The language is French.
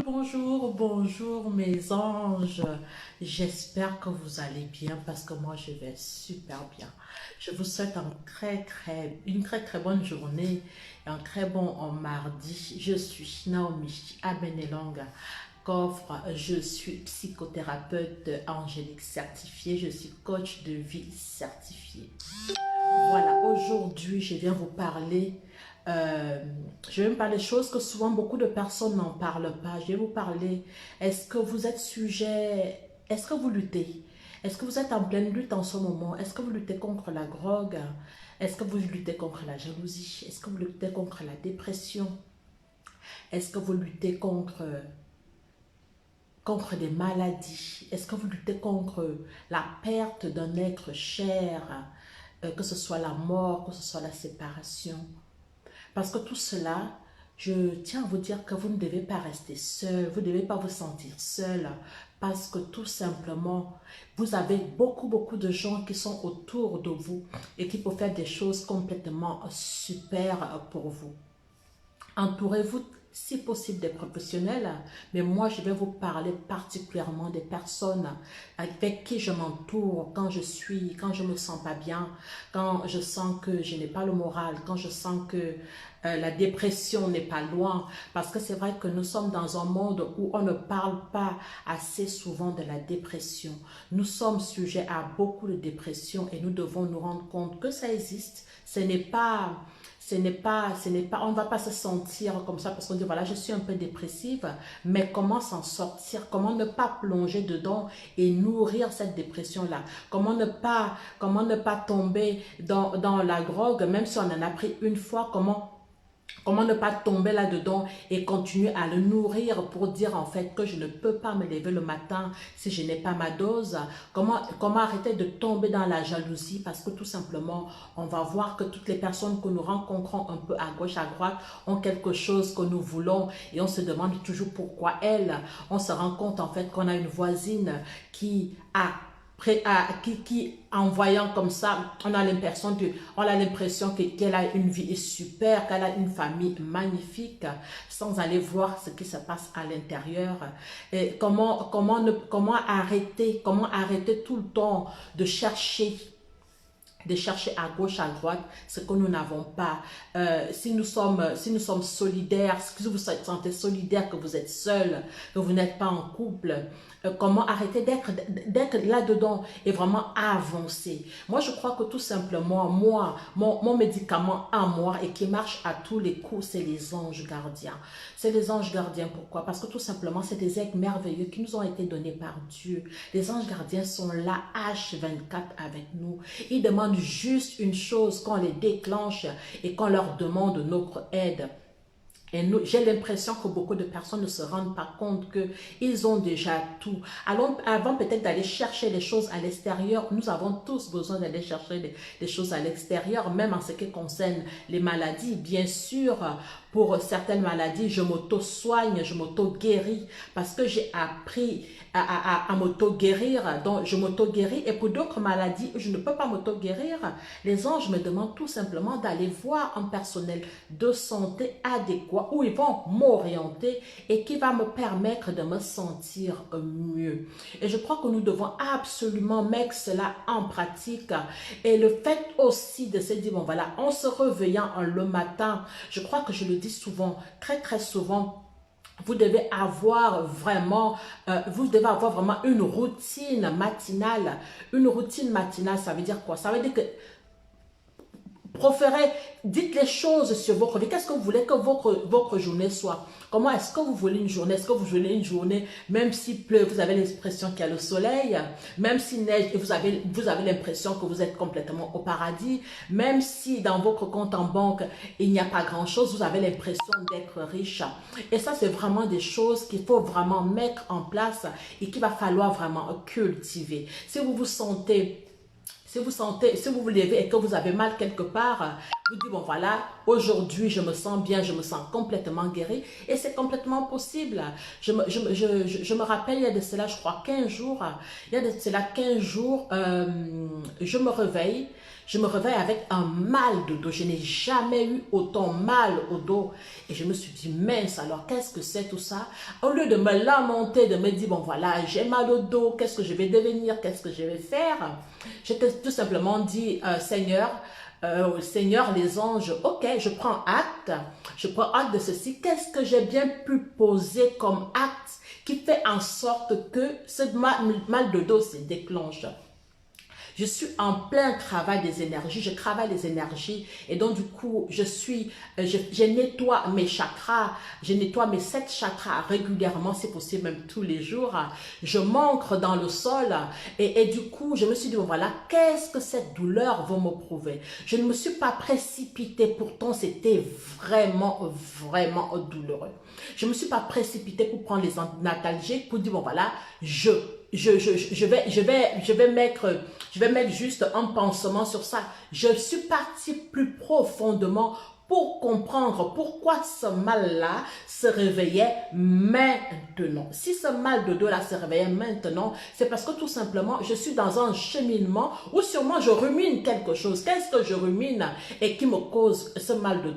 Bonjour, bonjour mes anges. J'espère que vous allez bien parce que moi je vais super bien. Je vous souhaite une très bonne journée et un très bon mardi. Je suis Naomi Abenelonga Coffre. Je suis psychothérapeute angélique certifiée. Je suis coach de vie certifié. Voilà, aujourd'hui je viens vous parler je vais me parler de choses que souvent beaucoup de personnes n'en parlent pas. Je vais vous parler, est-ce que vous êtes sujet, est-ce que vous luttez? Est-ce que vous êtes en pleine lutte en ce moment? Est-ce que vous luttez contre la drogue? Est-ce que vous luttez contre la jalousie? Est-ce que vous luttez contre la dépression? Est-ce que vous luttez contre des maladies? Est-ce que vous luttez contre la perte d'un être cher? Que ce soit la mort, que ce soit la séparation? Parce que tout cela, je tiens à vous dire que vous ne devez pas rester seul, vous ne devez pas vous sentir seul, parce que tout simplement, vous avez beaucoup de gens qui sont autour de vous et qui peuvent faire des choses complètement super pour vous. Entourez-vous si possible des professionnels, mais moi je vais vous parler particulièrement des personnes avec qui je m'entoure quand je me sens pas bien, quand je sens que je n'ai pas le moral, quand je sens que la dépression n'est pas loin, parce que c'est vrai que nous sommes dans un monde où on ne parle pas assez souvent de la dépression. Nous sommes sujets à beaucoup de dépression et nous devons nous rendre compte que ça existe. On ne va pas se sentir comme ça parce qu'on dit voilà, je suis un peu dépressive, mais comment s'en sortir, comment ne pas plonger dedans et nourrir cette dépression-là, comment ne pas tomber dans la drogue, même si on en a pris une fois, comment ne pas tomber là-dedans et continuer à le nourrir pour dire en fait que je ne peux pas me lever le matin si je n'ai pas ma dose. Comment arrêter de tomber dans la jalousie parce que tout simplement, on va voir que toutes les personnes que nous rencontrons un peu à gauche, à droite ont quelque chose que nous voulons et on se demande toujours pourquoi elle. On se rend compte en fait qu'on a une voisine qui en voyant comme ça, on a l'impression qu'elle a une vie super, qu'elle a une famille magnifique, sans aller voir ce qui se passe à l'intérieur. Et comment arrêter tout le temps de chercher à gauche, à droite, ce que nous n'avons pas. Si nous sommes solidaires, si vous vous sentez solidaire, que vous êtes seul, que vous n'êtes pas en couple, comment arrêter d'être là-dedans et vraiment avancer. Moi, je crois que tout simplement, mon médicament à moi et qui marche à tous les coups, c'est les anges gardiens. C'est les anges gardiens, pourquoi? Parce que tout simplement, c'est des êtres merveilleux qui nous ont été donnés par Dieu. Les anges gardiens sont là, H24 avec nous. Ils demandent juste une chose, qu'on les déclenche et qu'on leur demande notre aide. Et j'ai l'impression que beaucoup de personnes ne se rendent pas compte qu'ils ont déjà tout. Alors, avant peut-être d'aller chercher les choses à l'extérieur, nous avons tous besoin d'aller chercher des choses à l'extérieur, même en ce qui concerne les maladies. Bien sûr, pour certaines maladies, je m'auto-soigne, je m'auto-guéris parce que j'ai appris à m'auto-guérir. Donc, je m'auto-guéris et pour d'autres maladies, je ne peux pas m'auto-guérir. Les anges me demandent tout simplement d'aller voir un personnel de santé adéquat où ils vont m'orienter et qui va me permettre de me sentir mieux. Et je crois que nous devons absolument mettre cela en pratique. Et le fait aussi de se dire, bon voilà, en se réveillant le matin, je crois que je le dis souvent, très souvent, vous devez avoir vraiment une routine matinale. Une routine matinale, ça veut dire quoi? Ça veut dire que dites les choses sur votre vie. Qu'est-ce que vous voulez que votre journée soit? Comment est-ce que vous voulez une journée? Est-ce que vous voulez une journée, même s'il pleut, vous avez l'expression qu'il y a le soleil, même s'il neige, et vous avez l'impression que vous êtes complètement au paradis, même si dans votre compte en banque, il n'y a pas grand-chose, vous avez l'impression d'être riche. Et ça, c'est vraiment des choses qu'il faut vraiment mettre en place et qu'il va falloir vraiment cultiver. Si vous vous levez et que vous avez mal quelque part, vous dites, bon voilà, aujourd'hui je me sens bien, je me sens complètement guéri et c'est complètement possible. Je me rappelle, il y a de cela, je crois, 15 jours, je me réveille, Je me réveille avec un mal de dos. Je n'ai jamais eu autant mal au dos. Et je me suis dit, mince, alors qu'est-ce que c'est tout ça? Au lieu de me lamenter, de me dire, bon voilà, j'ai mal au dos, qu'est-ce que je vais devenir, qu'est-ce que je vais faire? J'ai tout simplement dit, Seigneur, les anges, ok, je prends acte de ceci. Qu'est-ce que j'ai bien pu poser comme acte qui fait en sorte que ce mal de dos se déclenche? Je suis en plein travail des énergies, je travaille les énergies et donc du coup, je nettoie mes chakras, je nettoie mes 7 chakras régulièrement, c'est possible même tous les jours. Je m'ancre dans le sol et du coup, je me suis dit, bon, voilà, qu'est-ce que cette douleur va me prouver? Je ne me suis pas précipitée, pourtant c'était vraiment, vraiment douloureux. Je ne me suis pas précipitée pour prendre les antalgiques, pour dire, bon voilà, je vais mettre juste un pansement sur ça. Je suis partie plus profondément pour comprendre pourquoi ce mal-là se réveillait maintenant. Si ce mal de dos-là se réveillait maintenant, c'est parce que tout simplement, je suis dans un cheminement où sûrement je rumine quelque chose. Qu'est-ce que je rumine et qui me cause ce mal de dos?